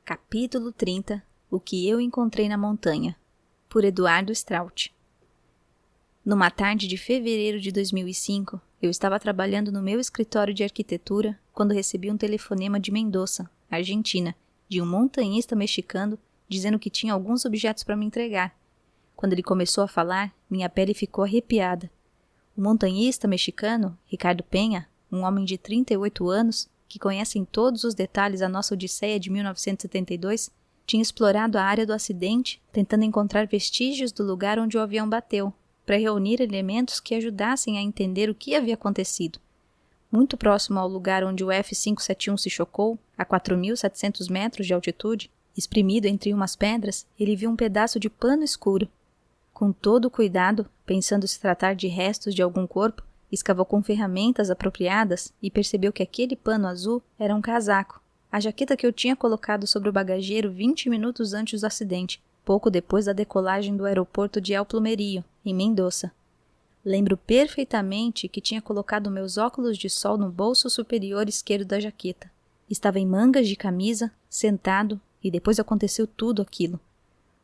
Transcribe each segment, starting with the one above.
Capítulo 30 O que eu encontrei na montanha, por Eduardo Straut. Numa tarde de fevereiro de 2005, eu estava trabalhando no meu escritório de arquitetura quando recebi um telefonema de Mendoza, Argentina, de um montanhista mexicano dizendo que tinha alguns objetos para me entregar. Quando ele começou a falar, minha pele ficou arrepiada. O montanhista mexicano, Ricardo Penha, um homem de 38 anos, que conhece em todos os detalhes a nossa Odisseia de 1972, tinha explorado a área do acidente, tentando encontrar vestígios do lugar onde o avião bateu, para reunir elementos que ajudassem a entender o que havia acontecido. Muito próximo ao lugar onde o F-571 se chocou, a 4.700 metros de altitude, espremido entre umas pedras, ele viu um pedaço de pano escuro. Com todo o cuidado, pensando se tratar de restos de algum corpo, escavou com ferramentas apropriadas e percebeu que aquele pano azul era um casaco, a jaqueta que eu tinha colocado sobre o bagageiro 20 minutos antes do acidente, pouco depois da decolagem do aeroporto de El Plumerillo, em Mendoza. Lembro perfeitamente que tinha colocado meus óculos de sol no bolso superior esquerdo da jaqueta. Estava em mangas de camisa, sentado, e depois aconteceu tudo aquilo.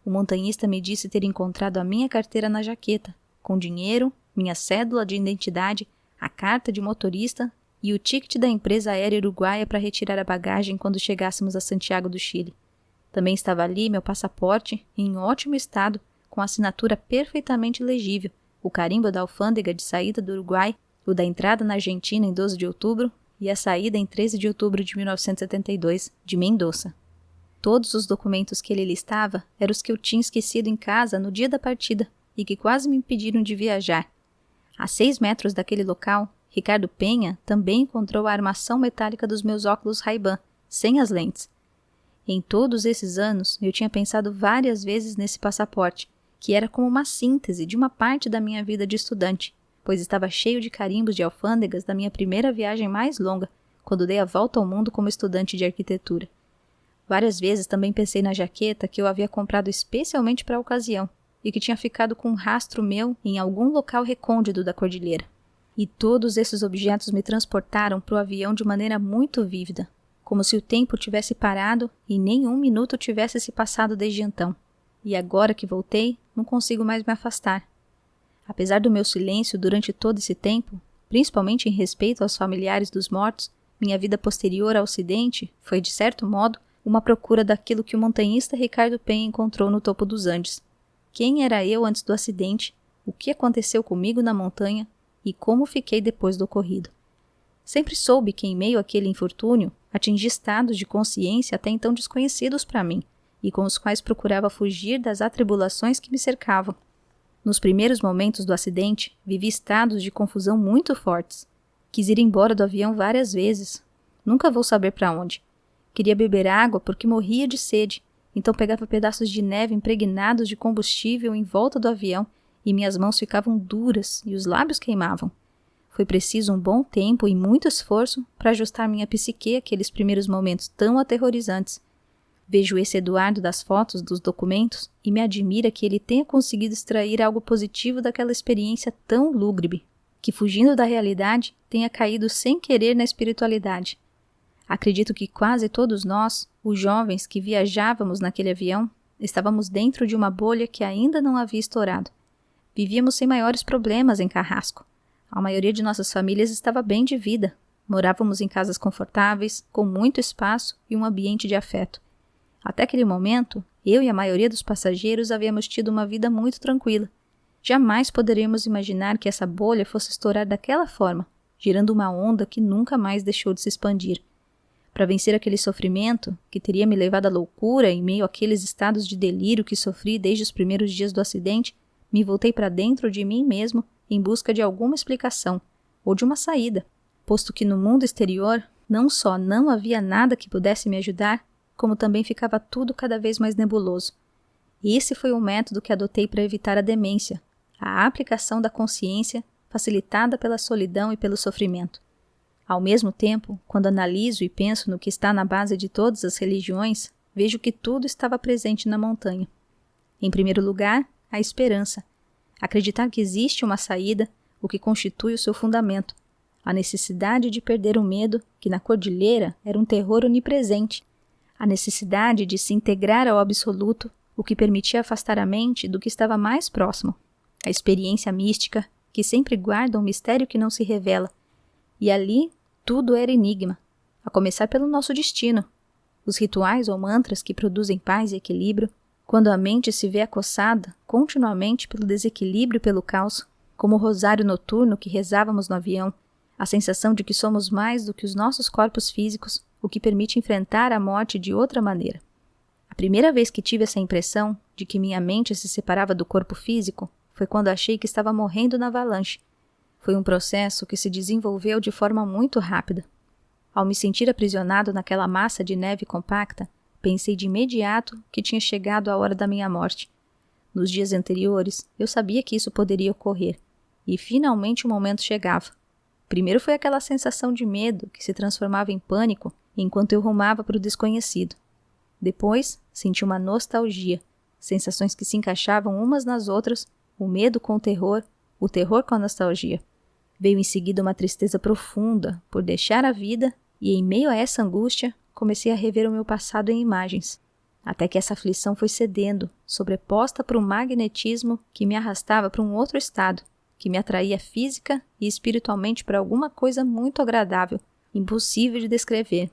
O montanhista me disse ter encontrado a minha carteira na jaqueta, com dinheiro, minha cédula de identidade, a carta de motorista e o ticket da empresa aérea uruguaia para retirar a bagagem quando chegássemos a Santiago do Chile. Também estava ali meu passaporte, em ótimo estado, com a assinatura perfeitamente legível, o carimbo da alfândega de saída do Uruguai, o da entrada na Argentina em 12 de outubro e a saída em 13 de outubro de 1972, de Mendoza. Todos os documentos que ele listava eram os que eu tinha esquecido em casa no dia da partida e que quase me impediram de viajar. A 6 metros daquele local, Ricardo Penha também encontrou a armação metálica dos meus óculos Ray-Ban, sem as lentes. Em todos esses anos, eu tinha pensado várias vezes nesse passaporte, que era como uma síntese de uma parte da minha vida de estudante, pois estava cheio de carimbos de alfândegas da minha primeira viagem mais longa, quando dei a volta ao mundo como estudante de arquitetura. Várias vezes também pensei na jaqueta que eu havia comprado especialmente para a ocasião, e que tinha ficado com um rastro meu em algum local recôndito da cordilheira. E todos esses objetos me transportaram para o avião de maneira muito vívida, como se o tempo tivesse parado e nem um minuto tivesse se passado desde então. E agora que voltei, não consigo mais me afastar. Apesar do meu silêncio durante todo esse tempo, principalmente em respeito aos familiares dos mortos, minha vida posterior ao acidente foi, de certo modo, uma procura daquilo que o montanhista Ricardo Penha encontrou no topo dos Andes. Quem era eu antes do acidente, o que aconteceu comigo na montanha e como fiquei depois do ocorrido. Sempre soube que, em meio àquele infortúnio, atingi estados de consciência até então desconhecidos para mim e com os quais procurava fugir das atribulações que me cercavam. Nos primeiros momentos do acidente, vivi estados de confusão muito fortes. Quis ir embora do avião várias vezes. Nunca vou saber para onde. Queria beber água porque morria de sede. Então pegava pedaços de neve impregnados de combustível em volta do avião e minhas mãos ficavam duras e os lábios queimavam. Foi preciso um bom tempo e muito esforço para ajustar minha psique àqueles primeiros momentos tão aterrorizantes. Vejo esse Eduardo das fotos, dos documentos, e me admira que ele tenha conseguido extrair algo positivo daquela experiência tão lúgubre, que fugindo da realidade tenha caído sem querer na espiritualidade. Acredito que quase todos nós, os jovens que viajávamos naquele avião, estávamos dentro de uma bolha que ainda não havia estourado. Vivíamos sem maiores problemas em Carrasco. A maioria de nossas famílias estava bem de vida. Morávamos em casas confortáveis, com muito espaço e um ambiente de afeto. Até aquele momento, eu e a maioria dos passageiros havíamos tido uma vida muito tranquila. Jamais poderíamos imaginar que essa bolha fosse estourar daquela forma, gerando uma onda que nunca mais deixou de se expandir. Para vencer aquele sofrimento, que teria me levado à loucura em meio àqueles estados de delírio que sofri desde os primeiros dias do acidente, me voltei para dentro de mim mesmo em busca de alguma explicação, ou de uma saída, posto que no mundo exterior não só não havia nada que pudesse me ajudar, como também ficava tudo cada vez mais nebuloso. Esse foi o método que adotei para evitar a demência, a aplicação da consciência facilitada pela solidão e pelo sofrimento. Ao mesmo tempo, quando analiso e penso no que está na base de todas as religiões, vejo que tudo estava presente na montanha. Em primeiro lugar, a esperança. Acreditar que existe uma saída, o que constitui o seu fundamento. A necessidade de perder o medo, que na cordilheira era um terror onipresente. A necessidade de se integrar ao absoluto, o que permitia afastar a mente do que estava mais próximo. A experiência mística, que sempre guarda um mistério que não se revela. E ali, tudo era enigma, a começar pelo nosso destino. Os rituais ou mantras que produzem paz e equilíbrio, quando a mente se vê acossada continuamente pelo desequilíbrio e pelo caos, como o rosário noturno que rezávamos no avião, a sensação de que somos mais do que os nossos corpos físicos, o que permite enfrentar a morte de outra maneira. A primeira vez que tive essa impressão de que minha mente se separava do corpo físico foi quando achei que estava morrendo na avalanche. Foi um processo que se desenvolveu de forma muito rápida. Ao me sentir aprisionado naquela massa de neve compacta, pensei de imediato que tinha chegado a hora da minha morte. Nos dias anteriores, eu sabia que isso poderia ocorrer, e finalmente o momento chegava. Primeiro foi aquela sensação de medo que se transformava em pânico enquanto eu rumava para o desconhecido. Depois, senti uma nostalgia, sensações que se encaixavam umas nas outras, o medo com o terror com a nostalgia. Veio em seguida uma tristeza profunda por deixar a vida e, em meio a essa angústia, comecei a rever o meu passado em imagens, até que essa aflição foi cedendo, sobreposta por um magnetismo que me arrastava para um outro estado, que me atraía física e espiritualmente para alguma coisa muito agradável, impossível de descrever.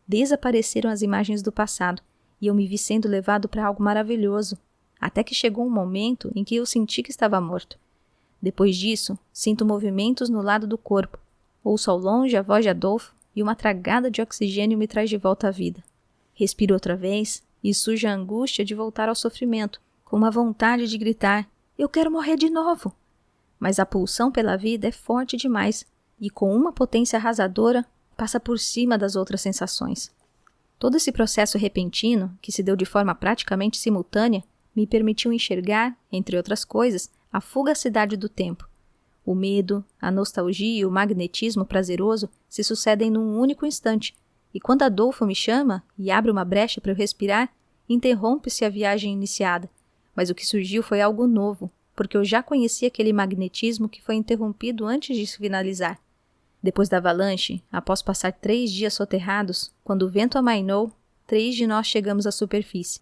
Desapareceram as imagens do passado e eu me vi sendo levado para algo maravilhoso, até que chegou um momento em que eu senti que estava morto. Depois disso, sinto movimentos no lado do corpo, ouço ao longe a voz de Adolfo e uma tragada de oxigênio me traz de volta à vida. Respiro outra vez e surge a angústia de voltar ao sofrimento, com uma vontade de gritar: eu quero morrer de novo! Mas a pulsão pela vida é forte demais e, com uma potência arrasadora, passa por cima das outras sensações. Todo esse processo repentino, que se deu de forma praticamente simultânea, me permitiu enxergar, entre outras coisas, a fugacidade do tempo. O medo, a nostalgia e o magnetismo prazeroso se sucedem num único instante, e quando Adolfo me chama e abre uma brecha para eu respirar, interrompe-se a viagem iniciada. Mas o que surgiu foi algo novo, porque eu já conhecia aquele magnetismo que foi interrompido antes de se finalizar. Depois da avalanche, após passar 3 dias soterrados, quando o vento amainou, 3 de nós chegamos à superfície.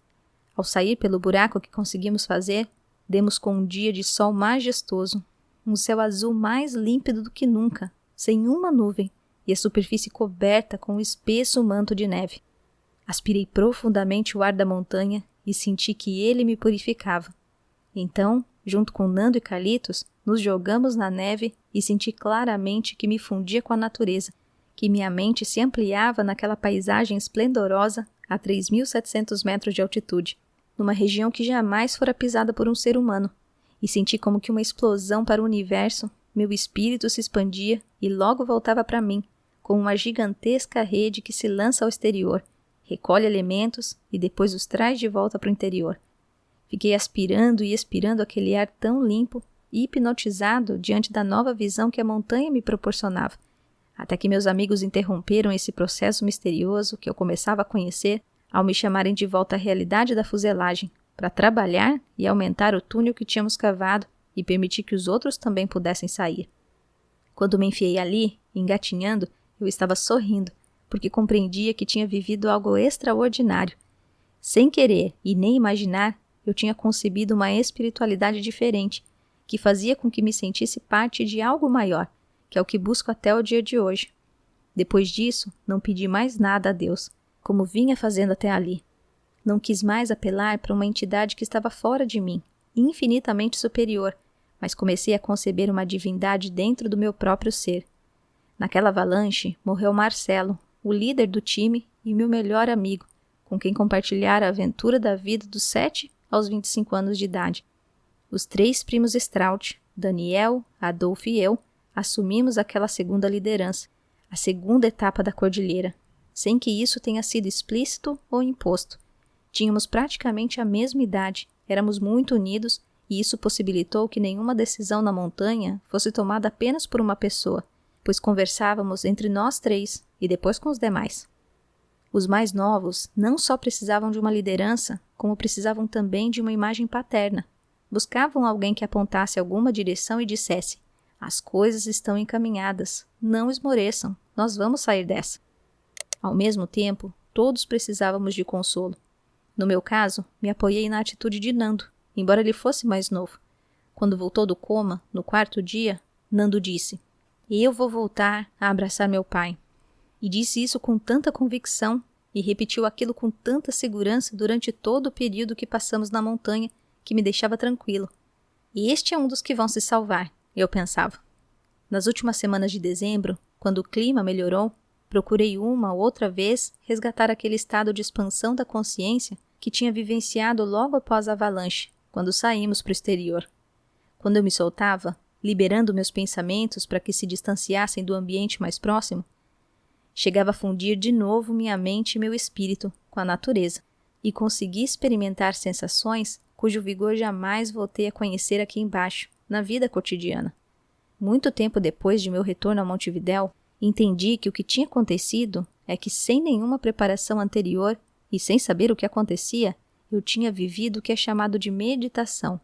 Ao sair pelo buraco que conseguimos fazer, demos com um dia de sol majestoso, um céu azul mais límpido do que nunca, sem uma nuvem, e a superfície coberta com um espesso manto de neve. Aspirei profundamente o ar da montanha e senti que ele me purificava. Então, junto com Nando e Carlitos, nos jogamos na neve e senti claramente que me fundia com a natureza, que minha mente se ampliava naquela paisagem esplendorosa a 3.700 metros de altitude, numa região que jamais fora pisada por um ser humano, e senti como que uma explosão para o universo, meu espírito se expandia e logo voltava para mim, como uma gigantesca rede que se lança ao exterior, recolhe elementos e depois os traz de volta para o interior. Fiquei aspirando e expirando aquele ar tão limpo e hipnotizado diante da nova visão que a montanha me proporcionava, até que meus amigos interromperam esse processo misterioso que eu começava a conhecer ao me chamarem de volta à realidade da fuselagem, para trabalhar e aumentar o túnel que tínhamos cavado e permitir que os outros também pudessem sair. Quando me enfiei ali, engatinhando, eu estava sorrindo, porque compreendia que tinha vivido algo extraordinário. Sem querer e nem imaginar, eu tinha concebido uma espiritualidade diferente, que fazia com que me sentisse parte de algo maior, que é o que busco até o dia de hoje. Depois disso, não pedi mais nada a Deus, como vinha fazendo até ali. Não quis mais apelar para uma entidade que estava fora de mim, infinitamente superior, mas comecei a conceber uma divindade dentro do meu próprio ser. Naquela avalanche, morreu Marcelo, o líder do time e meu melhor amigo, com quem compartilhara a aventura da vida dos 7 aos 25 anos de idade. Os 3 primos Strout, Daniel, Adolfo e eu, assumimos aquela segunda liderança, a segunda etapa da cordilheira, sem que isso tenha sido explícito ou imposto. Tínhamos praticamente a mesma idade, éramos muito unidos e isso possibilitou que nenhuma decisão na montanha fosse tomada apenas por uma pessoa, pois conversávamos entre nós 3 e depois com os demais. Os mais novos não só precisavam de uma liderança, como precisavam também de uma imagem paterna. Buscavam alguém que apontasse alguma direção e dissesse: as coisas estão encaminhadas, não esmoreçam, nós vamos sair dessa. Ao mesmo tempo, todos precisávamos de consolo. No meu caso, me apoiei na atitude de Nando, embora ele fosse mais novo. Quando voltou do coma, no 4º dia, Nando disse: "Eu vou voltar a abraçar meu pai." E disse isso com tanta convicção e repetiu aquilo com tanta segurança durante todo o período que passamos na montanha que me deixava tranquilo. Este é um dos que vão se salvar, eu pensava. Nas últimas semanas de dezembro, quando o clima melhorou, procurei uma ou outra vez resgatar aquele estado de expansão da consciência que tinha vivenciado logo após a avalanche, quando saímos para o exterior. Quando eu me soltava, liberando meus pensamentos para que se distanciassem do ambiente mais próximo, chegava a fundir de novo minha mente e meu espírito com a natureza, e consegui experimentar sensações cujo vigor jamais voltei a conhecer aqui embaixo, na vida cotidiana. Muito tempo depois de meu retorno a Montevidéu, entendi que o que tinha acontecido é que, sem nenhuma preparação anterior e sem saber o que acontecia, eu tinha vivido o que é chamado de meditação.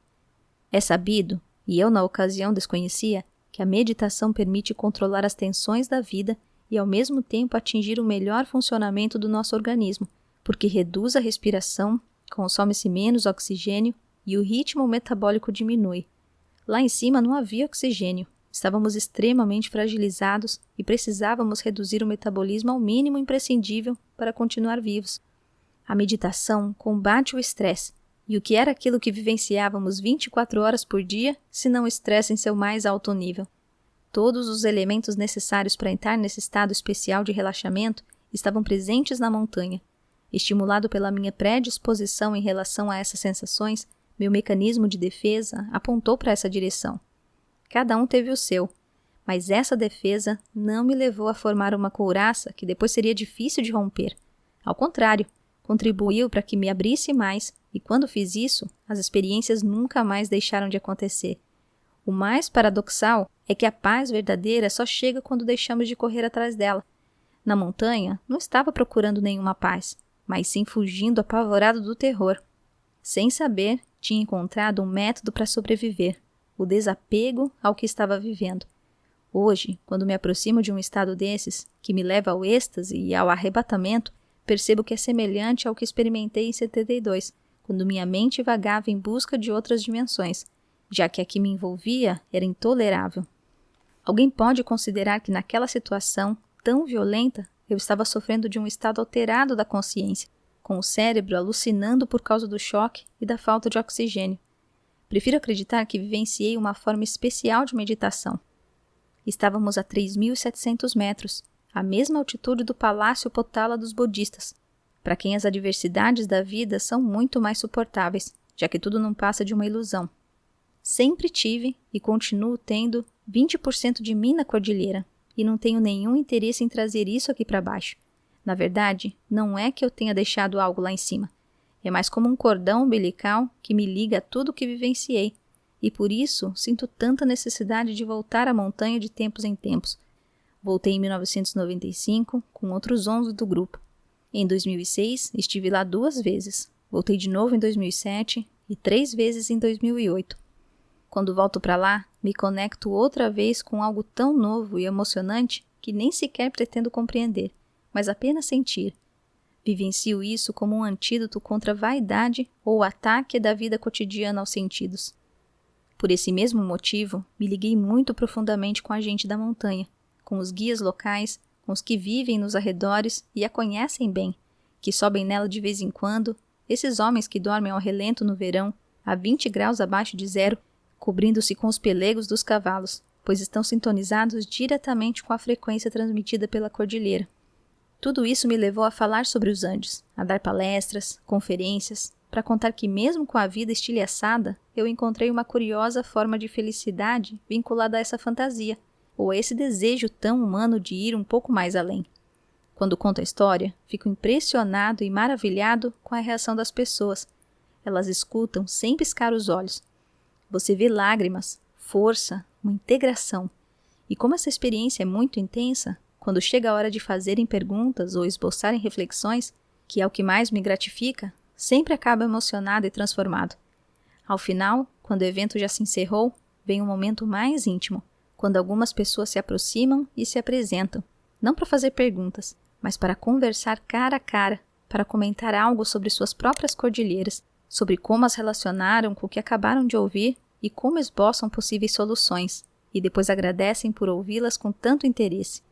É sabido, e eu na ocasião desconhecia, que a meditação permite controlar as tensões da vida e ao mesmo tempo atingir o melhor funcionamento do nosso organismo, porque reduz a respiração, consome-se menos oxigênio e o ritmo metabólico diminui. Lá em cima não havia oxigênio, estávamos extremamente fragilizados e precisávamos reduzir o metabolismo ao mínimo imprescindível para continuar vivos. A meditação combate o estresse, e o que era aquilo que vivenciávamos 24 horas por dia, se não estresse em seu mais alto nível? Todos os elementos necessários para entrar nesse estado especial de relaxamento estavam presentes na montanha. Estimulado pela minha predisposição em relação a essas sensações, meu mecanismo de defesa apontou para essa direção. Cada um teve o seu, mas essa defesa não me levou a formar uma couraça que depois seria difícil de romper. Ao contrário, contribuiu para que me abrisse mais, e quando fiz isso, as experiências nunca mais deixaram de acontecer. O mais paradoxal é que a paz verdadeira só chega quando deixamos de correr atrás dela. Na montanha, não estava procurando nenhuma paz, mas sim fugindo apavorado do terror. Sem saber, tinha encontrado um método para sobreviver, o desapego ao que estava vivendo. Hoje, quando me aproximo de um estado desses, que me leva ao êxtase e ao arrebatamento, percebo que é semelhante ao que experimentei em 72, quando minha mente vagava em busca de outras dimensões, já que a que me envolvia era intolerável. Alguém pode considerar que naquela situação tão violenta eu estava sofrendo de um estado alterado da consciência, com o cérebro alucinando por causa do choque e da falta de oxigênio. Prefiro acreditar que vivenciei uma forma especial de meditação. Estávamos a 3.700 metros, a mesma altitude do Palácio Potala dos budistas, para quem as adversidades da vida são muito mais suportáveis, já que tudo não passa de uma ilusão. Sempre tive e continuo tendo 20% de mim na cordilheira, e não tenho nenhum interesse em trazer isso aqui para baixo. Na verdade, não é que eu tenha deixado algo lá em cima. É mais como um cordão umbilical que me liga a tudo o que vivenciei, e por isso sinto tanta necessidade de voltar à montanha de tempos em tempos. Voltei em 1995 com outros 11 do grupo. Em 2006, estive lá 2 vezes. Voltei de novo em 2007 e 3 vezes em 2008. Quando volto para lá, me conecto outra vez com algo tão novo e emocionante que nem sequer pretendo compreender, mas apenas sentir. Vivencio isso como um antídoto contra a vaidade ou o ataque da vida cotidiana aos sentidos. Por esse mesmo motivo, me liguei muito profundamente com a gente da montanha, com os guias locais, com os que vivem nos arredores e a conhecem bem, que sobem nela de vez em quando, esses homens que dormem ao relento no verão, a 20 graus abaixo de zero, cobrindo-se com os pelegos dos cavalos, pois estão sintonizados diretamente com a frequência transmitida pela cordilheira. Tudo isso me levou a falar sobre os Andes, a dar palestras, conferências, para contar que mesmo com a vida estilhaçada, eu encontrei uma curiosa forma de felicidade vinculada a essa fantasia, ou a esse desejo tão humano de ir um pouco mais além. Quando conto a história, fico impressionado e maravilhado com a reação das pessoas. Elas escutam sem piscar os olhos. Você vê lágrimas, força, uma integração. E como essa experiência é muito intensa, quando chega a hora de fazerem perguntas ou esboçarem reflexões, que é o que mais me gratifica, sempre acabo emocionado e transformado. Ao final, quando o evento já se encerrou, vem um momento mais íntimo, quando algumas pessoas se aproximam e se apresentam, não para fazer perguntas, mas para conversar cara a cara, para comentar algo sobre suas próprias cordilheiras, sobre como as relacionaram com o que acabaram de ouvir e como esboçam possíveis soluções, e depois agradecem por ouvi-las com tanto interesse.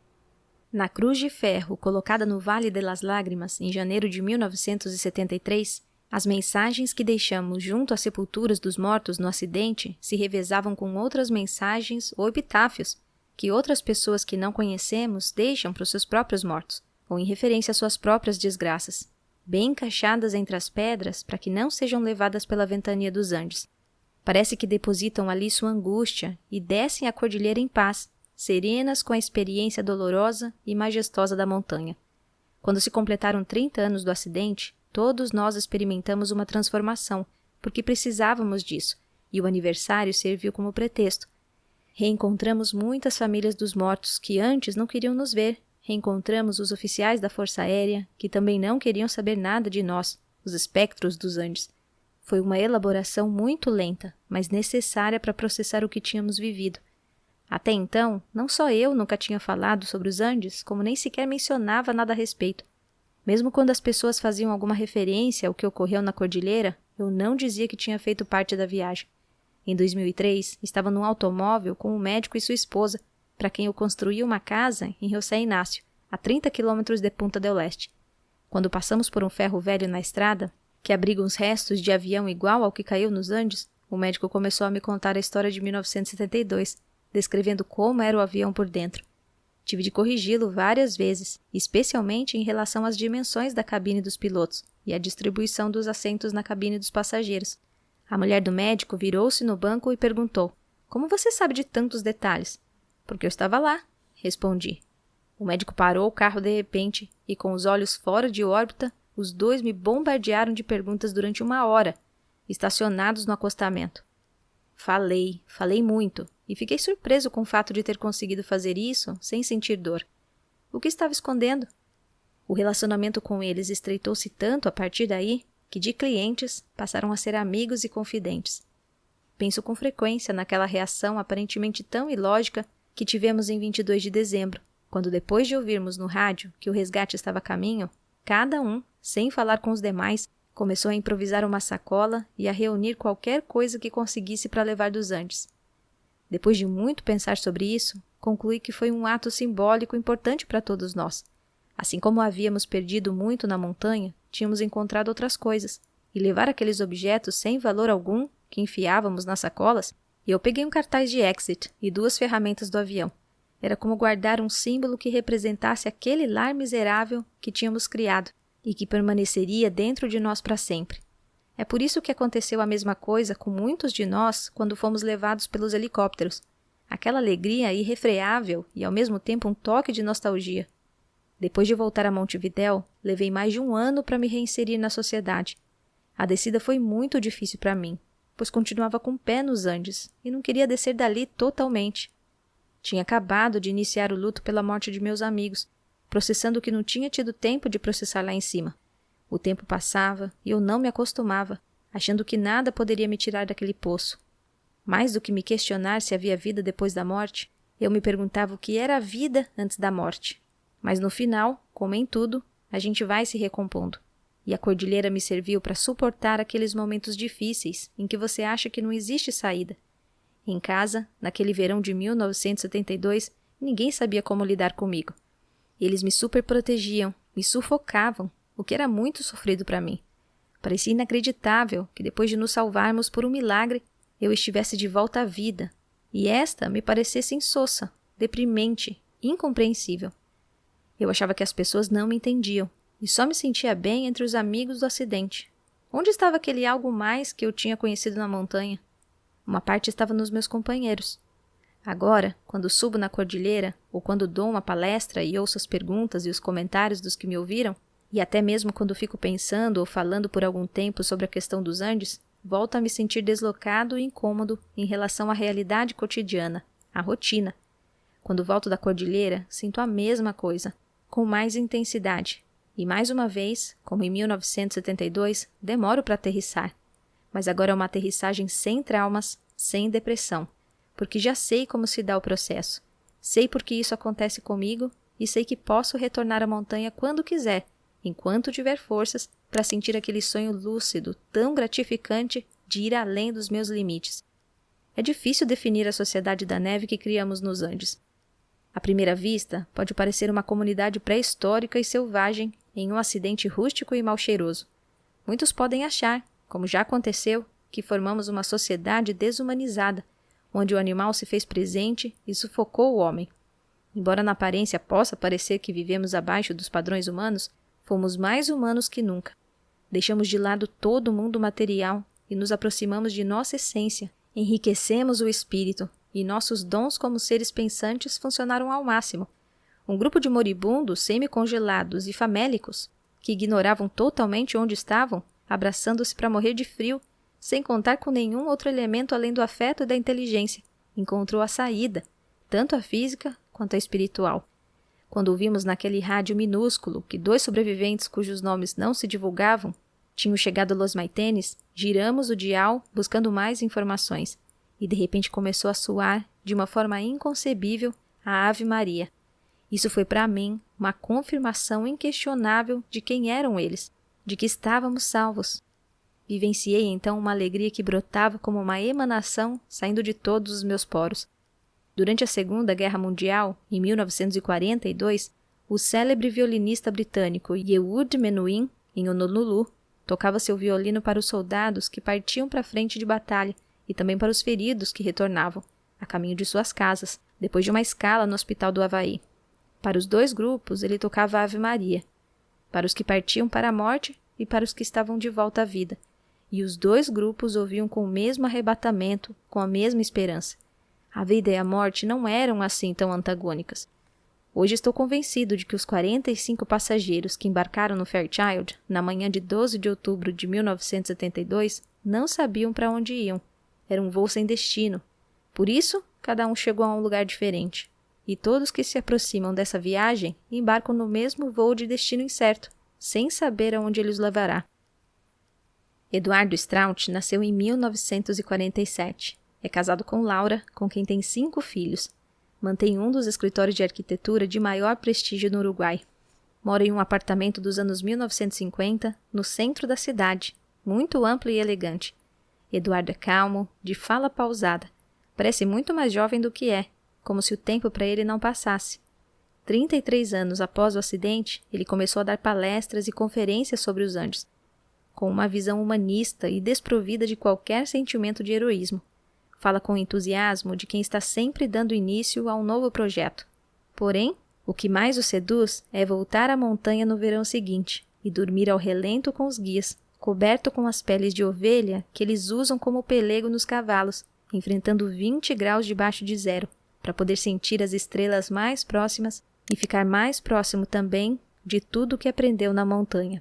Na cruz de ferro colocada no Vale de las Lágrimas em janeiro de 1973, as mensagens que deixamos junto às sepulturas dos mortos no acidente se revezavam com outras mensagens ou epitáfios que outras pessoas que não conhecemos deixam para os seus próprios mortos, ou em referência às suas próprias desgraças, bem encaixadas entre as pedras para que não sejam levadas pela ventania dos Andes. Parece que depositam ali sua angústia e descem a cordilheira em paz, serenas com a experiência dolorosa e majestosa da montanha. Quando se completaram 30 anos do acidente, todos nós experimentamos uma transformação, porque precisávamos disso, e o aniversário serviu como pretexto. Reencontramos muitas famílias dos mortos que antes não queriam nos ver, reencontramos os oficiais da Força Aérea, que também não queriam saber nada de nós, os espectros dos Andes. Foi uma elaboração muito lenta, mas necessária para processar o que tínhamos vivido. Até então, não só eu nunca tinha falado sobre os Andes, como nem sequer mencionava nada a respeito. Mesmo quando as pessoas faziam alguma referência ao que ocorreu na cordilheira, eu não dizia que tinha feito parte da viagem. Em 2003, estava num automóvel com um médico e sua esposa, para quem eu construí uma casa em José Inácio, a 30 quilômetros de Punta del Este. Quando passamos por um ferro velho na estrada, que abriga uns restos de avião igual ao que caiu nos Andes, o médico começou a me contar a história de 1972, descrevendo como era o avião por dentro. Tive de corrigi-lo várias vezes, especialmente em relação às dimensões da cabine dos pilotos e à distribuição dos assentos na cabine dos passageiros. A mulher do médico virou-se no banco e perguntou: "Como você sabe de tantos detalhes?" "Porque eu estava lá", respondi. O médico parou o carro de repente e, com os olhos fora de órbita, os dois me bombardearam de perguntas durante 1 hora, estacionados no acostamento. Falei muito, e fiquei surpreso com o fato de ter conseguido fazer isso sem sentir dor. O que estava escondendo? O relacionamento com eles estreitou-se tanto a partir daí que de clientes passaram a ser amigos e confidentes. Penso com frequência naquela reação aparentemente tão ilógica que tivemos em 22 de dezembro, quando depois de ouvirmos no rádio que o resgate estava a caminho, cada um, sem falar com os demais, começou a improvisar uma sacola e a reunir qualquer coisa que conseguisse para levar dos Andes. Depois de muito pensar sobre isso, concluí que foi um ato simbólico importante para todos nós. Assim como havíamos perdido muito na montanha, tínhamos encontrado outras coisas, e levar aqueles objetos sem valor algum, que enfiávamos nas sacolas, e eu peguei um cartaz de exit e 2 ferramentas do avião. Era como guardar um símbolo que representasse aquele lar miserável que tínhamos criado, e que permaneceria dentro de nós para sempre. É por isso que aconteceu a mesma coisa com muitos de nós quando fomos levados pelos helicópteros. Aquela alegria irrefreável e ao mesmo tempo um toque de nostalgia. Depois de voltar a Montevidéu, levei mais de 1 ano para me reinserir na sociedade. A descida foi muito difícil para mim, pois continuava com o pé nos Andes e não queria descer dali totalmente. Tinha acabado de iniciar o luto pela morte de meus amigos, processando o que não tinha tido tempo de processar lá em cima. O tempo passava e eu não me acostumava, achando que nada poderia me tirar daquele poço. Mais do que me questionar se havia vida depois da morte, eu me perguntava o que era a vida antes da morte. Mas no final, como em tudo, a gente vai se recompondo. E a cordilheira me serviu para suportar aqueles momentos difíceis em que você acha que não existe saída. Em casa, naquele verão de 1972, ninguém sabia como lidar comigo. Eles me superprotegiam, me sufocavam, o que era muito sofrido para mim. Parecia inacreditável que depois de nos salvarmos por um milagre, eu estivesse de volta à vida, e esta me parecesse insossa, deprimente, incompreensível. Eu achava que as pessoas não me entendiam, e só me sentia bem entre os amigos do acidente. Onde estava aquele algo mais que eu tinha conhecido na montanha? Uma parte estava nos meus companheiros. Agora, quando subo na cordilheira, ou quando dou uma palestra e ouço as perguntas e os comentários dos que me ouviram, e até mesmo quando fico pensando ou falando por algum tempo sobre a questão dos Andes, volto a me sentir deslocado e incômodo em relação à realidade cotidiana, à rotina. Quando volto da cordilheira, sinto a mesma coisa, com mais intensidade. E mais uma vez, como em 1972, demoro para aterrissar. Mas agora é uma aterrissagem sem traumas, sem depressão. Porque já sei como se dá o processo. Sei porque isso acontece comigo e sei que posso retornar à montanha quando quiser, enquanto tiver forças para sentir aquele sonho lúcido, tão gratificante de ir além dos meus limites. É difícil definir a sociedade da neve que criamos nos Andes. À primeira vista, pode parecer uma comunidade pré-histórica e selvagem em um acidente rústico e mal cheiroso. Muitos podem achar, como já aconteceu, que formamos uma sociedade desumanizada, onde o animal se fez presente e sufocou o homem. Embora na aparência possa parecer que vivemos abaixo dos padrões humanos, fomos mais humanos que nunca. Deixamos de lado todo o mundo material e nos aproximamos de nossa essência. Enriquecemos o espírito e nossos dons como seres pensantes funcionaram ao máximo. Um grupo de moribundos, semi-congelados e famélicos, que ignoravam totalmente onde estavam, abraçando-se para morrer de frio, sem contar com nenhum outro elemento além do afeto e da inteligência, encontrou a saída, tanto a física quanto a espiritual. Quando ouvimos naquele rádio minúsculo que 2 sobreviventes cujos nomes não se divulgavam tinham chegado a Los Maitenes, giramos o dial buscando mais informações, e de repente começou a soar, de uma forma inconcebível, a Ave Maria. Isso foi para mim uma confirmação inquestionável de quem eram eles, de que estávamos salvos. Vivenciei então uma alegria que brotava como uma emanação saindo de todos os meus poros. Durante a Segunda Guerra Mundial, em 1942, o célebre violinista britânico Yehud Menuhin, em Honolulu, tocava seu violino para os soldados que partiam para a frente de batalha e também para os feridos que retornavam, a caminho de suas casas, depois de uma escala no Hospital do Havaí. Para os 2 grupos, ele tocava a Ave Maria, para os que partiam para a morte e para os que estavam de volta à vida, e os 2 grupos ouviam com o mesmo arrebatamento, com a mesma esperança. A vida e a morte não eram assim tão antagônicas. Hoje estou convencido de que os 45 passageiros que embarcaram no Fairchild na manhã de 12 de outubro de 1972 não sabiam para onde iam. Era um voo sem destino. Por isso, cada um chegou a um lugar diferente. E todos que se aproximam dessa viagem embarcam no mesmo voo de destino incerto, sem saber aonde ele os levará. Eduardo Strauch nasceu em 1947. É casado com Laura, com quem tem 5 filhos. Mantém um dos escritórios de arquitetura de maior prestígio no Uruguai. Mora em um apartamento dos anos 1950, no centro da cidade, muito amplo e elegante. Eduardo é calmo, de fala pausada. Parece muito mais jovem do que é, como se o tempo para ele não passasse. 33 anos após o acidente, ele começou a dar palestras e conferências sobre os Andes, com uma visão humanista e desprovida de qualquer sentimento de heroísmo. Fala com entusiasmo de quem está sempre dando início a um novo projeto. Porém, o que mais o seduz é voltar à montanha no verão seguinte e dormir ao relento com os guias, coberto com as peles de ovelha que eles usam como pelego nos cavalos, enfrentando 20 graus debaixo de zero, para poder sentir as estrelas mais próximas e ficar mais próximo também de tudo o que aprendeu na montanha.